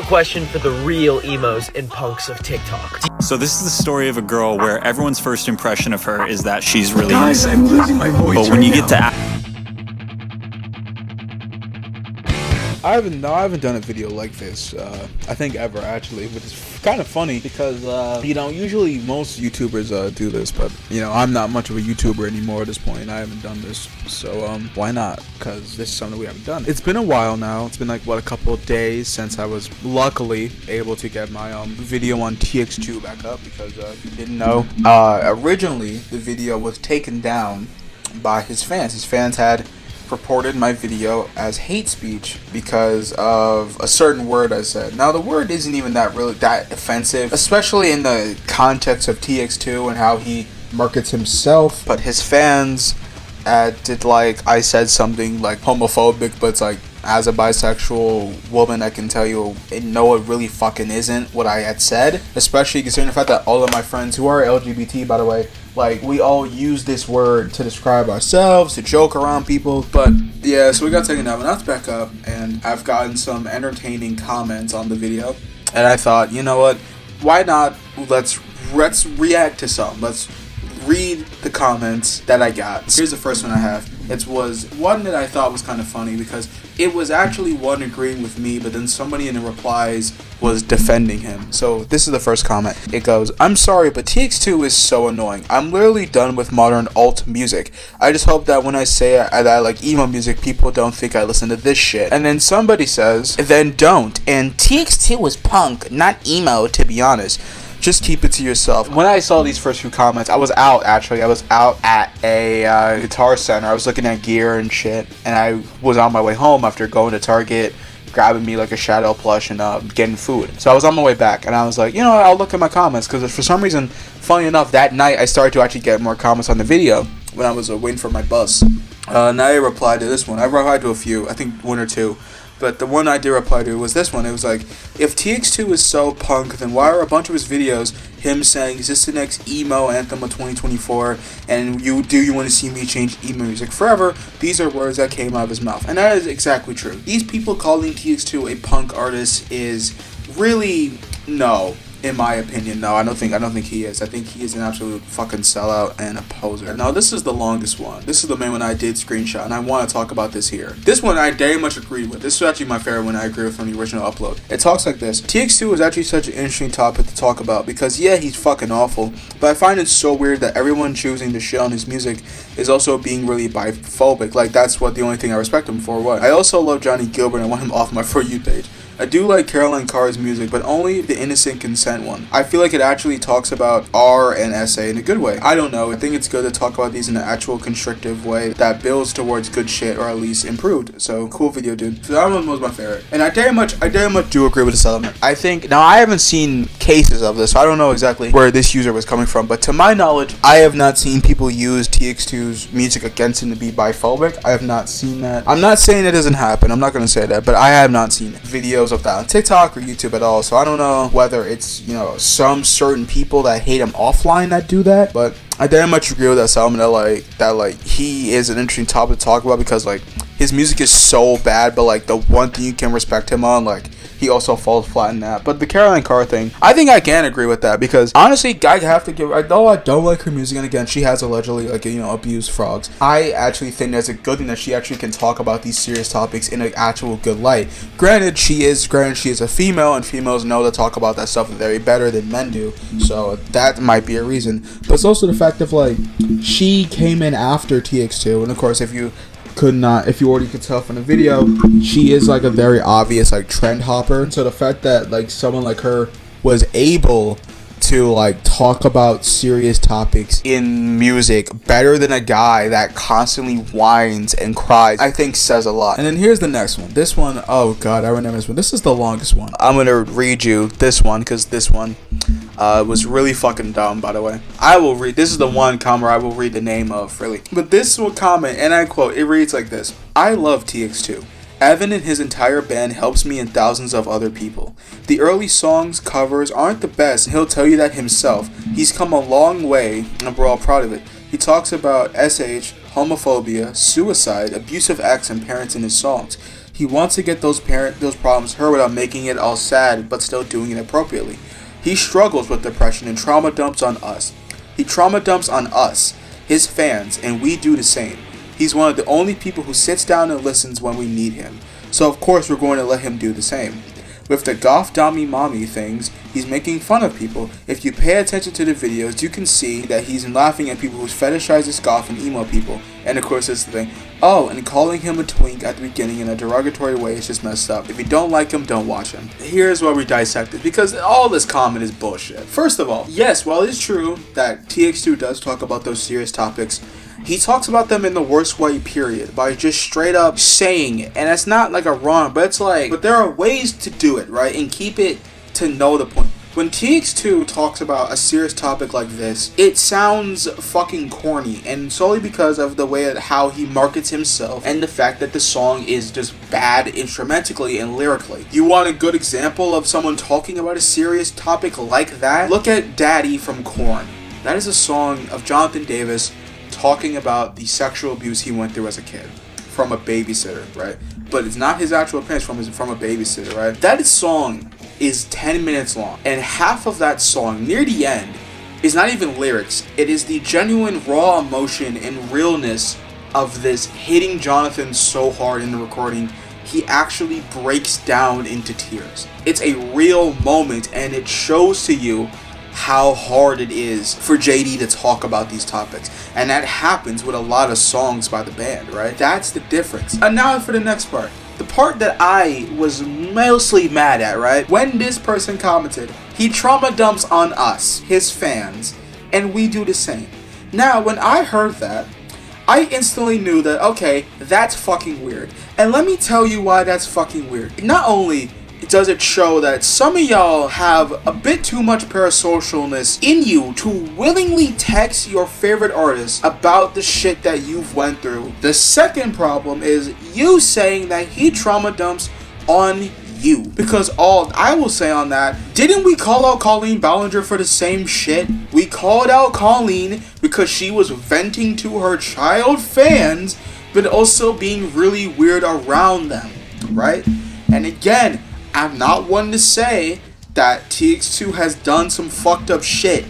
a question for the real emos and punks of TikTok. So this is the story of a girl where everyone's first impression of her is that she's really Guys, innocent. I'm losing my voice But when you get to I haven't done a video like this, I think ever actually, which is kind of funny because, you know, usually most YouTubers do this, but, you know, I'm not much of a YouTuber anymore at this point. I haven't done this, so, why not? Because this is something we haven't done. It's been a while now. It's been like, what, a couple of days since I was luckily able to get my, video on TX2 back up because, if you didn't know, originally the video was taken down by his fans. His fans had reported my video as hate speech because of a certain word I said. Now the word isn't even that offensive, especially in the context of TX2 and how he markets himself, but his fans did like I said something like homophobic, but it's like, as a bisexual woman, I can tell you, no, it really fucking isn't what I had said. Especially considering the fact that all of my friends who are LGBT, by the way, like, we all use this word to describe ourselves, to joke around people. But, yeah, so we got taken down, but now it's back up, and I've gotten some entertaining comments on the video. And I thought, you know what, why not, let's react to some. Let's read the comments that I got. Here's the first one I have. It was one that I thought was kind of funny because it was actually one agreeing with me, but then somebody in the replies was defending him. So this is the first comment. It goes, "I'm sorry, but TX2 is so annoying. I'm literally done with modern alt music. I just hope that when I say that I like emo music, people don't think I listen to this shit." And then somebody says, "Then don't. And TX2 was punk, not emo, to be honest. Just keep it to yourself." When I saw these first few comments, I was out at a Guitar Center. I was looking at gear and shit, and I was on my way home after going to Target, grabbing me like a Shoutout plush and getting food. So I was on my way back, and I was like, you know what, I'll look at my comments, because for some reason, funny enough, that night I started to actually get more comments on the video when I was waiting for my bus. Now I replied to this one. I replied to a few, I think one or two. But the one I did reply to was this one. It was like, if TX2 is so punk, then why are a bunch of his videos him saying, is this the next emo anthem of 2024? And do you want to see me change emo music forever? These are words that came out of his mouth. And that is exactly true. These people calling TX2 a punk artist is really, no. In my opinion, no, I don't think he is. I think he is an absolute fucking sellout and a poser. Now, this is the longest one. This is the main one I did screenshot, and I want to talk about this here. This one I very much agreed with. This is actually my favorite one I agree with from the original upload. It talks like this. TX2 is actually such an interesting topic to talk about because, yeah, he's fucking awful, but I find it so weird that everyone choosing to shit on his music is also being really biphobic. Like, that's what the only thing I respect him for was. I also love Johnny Gilbert and I want him off my For You page. I do like Caroline Carr's music, but only the innocent consent one. I feel like it actually talks about R and SA in a good way. I don't know, I think it's good to talk about these in an actual constructive way that builds towards good shit, or at least improved. So, cool video, dude. So that one was my favorite. And I very much do agree with the settlement. I think, now I haven't seen cases of this, so I don't know exactly where this user was coming from, but to my knowledge, I have not seen people use TX2's music against him to be biphobic. I have not seen that. I'm not saying it doesn't happen, I'm not going to say that, but I have not seen it. Videos of that on TikTok or YouTube at all, so I don't know whether it's, you know, some certain people that hate him offline that do that, but I very much agree with that settlement that he is an interesting topic to talk about because like his music is so bad, but like the one thing you can respect him on, like he also falls flat in that. But the Caroline Carr thing, I think I can agree with that because honestly, I have to give, although I don't like her music, and again, she has allegedly like, you know, abused frogs, I actually think that's a good thing that she actually can talk about these serious topics in an actual good light. Granted, she is a female, and females know to talk about that stuff very better than men do, so that might be a reason. But it's also the fact of like, she came in after TX2, and of course, if you already could tell from the video, she is like a very obvious like trend hopper. So the fact that like someone like her was able to like talk about serious topics in music better than a guy that constantly whines and cries, I think says a lot. And then here's the next one. This one, oh god, I remember this one. This is the longest one. I'm gonna read you this one because this one was really fucking dumb, by the way. This is the one comment where I will read the name of, really. But this will comment, and I quote, it reads like this. "I love TX2. Evan and his entire band helps me and thousands of other people. The early songs covers aren't the best, and he'll tell you that himself. He's come a long way, and we're all proud of it. He talks about SH, homophobia, suicide, abusive acts, and parents in his songs. He wants to get those problems heard without making it all sad, but still doing it appropriately. He struggles with depression and trauma dumps on us. He trauma dumps on us, his fans, and we do the same. He's one of the only people who sits down and listens when we need him. So of course we're going to let him do the same. With the goth dummy mommy things, he's making fun of people. If you pay attention to the videos, you can see that he's laughing at people who fetishize this goth and emo people. And of course this is the thing. Oh, and calling him a twink at the beginning in a derogatory way is just messed up. If you don't like him, don't watch him. Here's where we dissect it, because all this comment is bullshit. First of all, yes, while it is true that TX2 does talk about those serious topics, he talks about them in the worst way, period, by just straight up saying it. And it's not like a wrong, but it's like, but there are ways to do it, right? And keep it to know the point. When TX2 talks about a serious topic like this, it sounds fucking corny, and solely because of the way how he markets himself and the fact that the song is just bad instrumentally and lyrically. You want a good example of someone talking about a serious topic like that? Look at Daddy from Korn. That is a song of Jonathan Davis talking about the sexual abuse he went through as a kid from a babysitter, right? But it's not his actual parents, from a babysitter, right? That song is 10 minutes long, and half of that song near the end is not even lyrics. It is the genuine raw emotion and realness of this hitting Jonathan so hard in the recording he actually breaks down into tears. It's a real moment, and it shows to you how hard it is for JD to talk about these topics. And that happens with a lot of songs by the band, right? That's the difference. And now for the next part. The part that I was mostly mad at, right? When this person commented, he trauma dumps on us, his fans, and we do the same. Now, when I heard that, I instantly knew that, okay, that's fucking weird. And let me tell you why that's fucking weird. Not only does it show that some of y'all have a bit too much parasocialness in you to willingly text your favorite artist about the shit that you've went through. The second problem is you saying that he trauma dumps on you. Because all I will say on that, didn't we call out Colleen Ballinger for the same shit? We called out Colleen because she was venting to her child fans, but also being really weird around them, right? And again, I'm not one to say that TX2 has done some fucked up shit,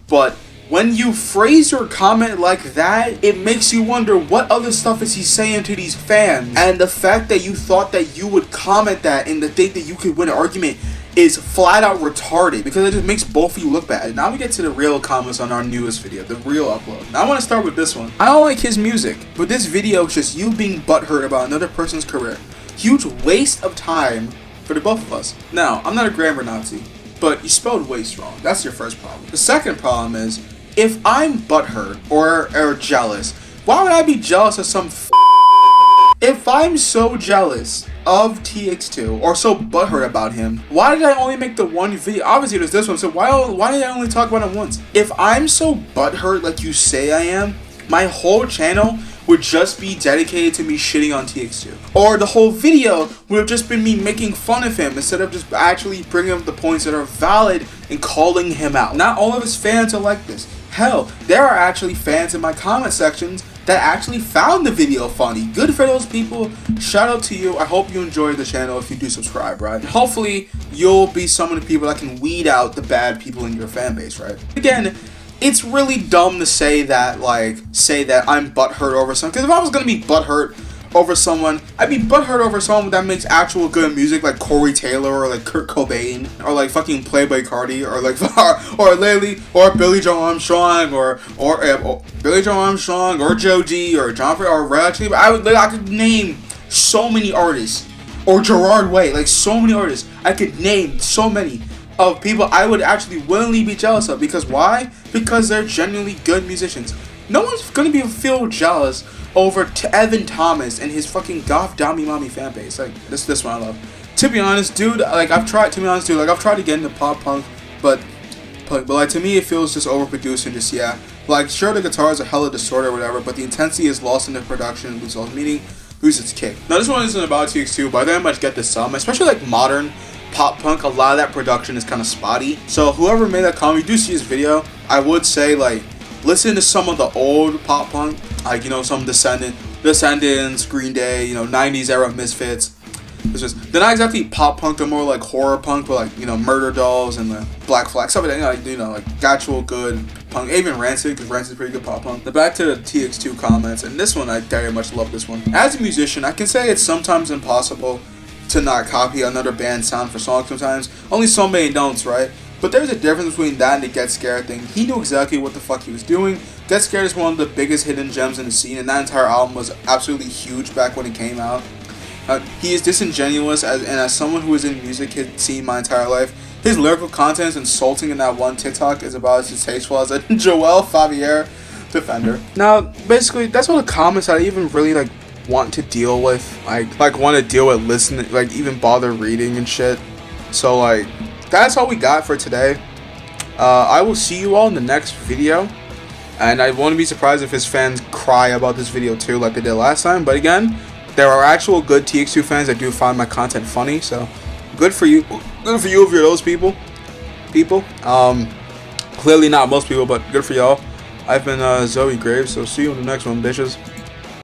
but when you phrase your comment like that, it makes you wonder what other stuff is he saying to these fans. And the fact that you thought that you would comment that and to think that you could win an argument is flat out retarded, because it just makes both of you look bad. Now we get to the real comments on our newest video, the real upload. Now I want to start with this one. I don't like his music, but this video is just you being butthurt about another person's career. Huge waste of time for the both of us. Now, I'm not a grammar Nazi, but you spelled waste wrong. That's your first problem. The second problem is, if I'm butthurt or jealous, why would I be jealous of some If I'm so jealous of TX2 or so butthurt about him, why did I only make the one video? Obviously there's this one, so why did I only talk about it once? If I'm so butthurt like you say I am, my whole channel would just be dedicated to me shitting on TX2. Or the whole video would have just been me making fun of him instead of just actually bringing up the points that are valid and calling him out. Not all of his fans are like this. Hell, there are actually fans in my comment sections that actually found the video funny. Good for those people. Shout out to you. I hope you enjoyed the channel if you do subscribe, right? Hopefully, you'll be some of the people that can weed out the bad people in your fan base, right? Again, it's really dumb to say that I'm butthurt over something. Because if I was going to be butthurt over someone, I'd be butthurt over someone that makes actual good music, like Corey Taylor or like Kurt Cobain or like fucking Playboy Cardi or like or Laylee or Billy Joe Armstrong or Billy Joe Armstrong or Joe G or John Frey or Red Chili. I could name so many artists, or Gerard Way, like so many artists. I could name so many of people I would actually willingly be jealous of. Because why? Because they're genuinely good musicians. No one's gonna feel jealous over Evan Thomas and his fucking goth Dami Mommy fan base. Like this one I love. To be honest, dude, I've tried to get into pop punk, but like to me it feels just overproduced and just like sure the guitars are hella distorted or whatever, but the intensity is lost in the production and loses all meaning, loses its kick. Now this one isn't about TX2, but I very much get the some, especially like modern pop punk. A lot of that production is kind of spotty. So whoever made that comment, you do see his video, I would say like listen to some of the old pop punk, like some Descendants, Green Day, 90s era Misfits. It's just they're not exactly pop punk. They're more like horror punk, but like, you know, Murder Dolls and the Black Flag stuff like that. You know, like actual good punk. Even Rancid, because Rancid's pretty good pop punk. But back to the TX2 comments, and this one I very much love this one. As a musician, I can say it's sometimes impossible to not copy another band's sound for songs. Sometimes only so many don't, right? But there's a difference between that and the Get Scared thing. He knew exactly what the fuck he was doing. Get Scared is one of the biggest hidden gems in the scene, and that entire album was absolutely huge back when it came out. He is disingenuous, and as someone who is in music scene my entire life, his lyrical content is insulting in that one TikTok is about as distasteful as a Joel Favier defender. Now, basically, that's all the comments I even really like want to deal with. Like want to deal with listening, like even bother reading and shit. So like, that's all we got for today. I will see you all in the next video. And I won't be surprised if his fans cry about this video too, like they did last time. But again, there are actual good TX2 fans that do find my content funny. So good for you. Good for you if you're those people. Clearly not most people, but good for y'all. I've been Zoe Graves. So see you in the next one, bitches.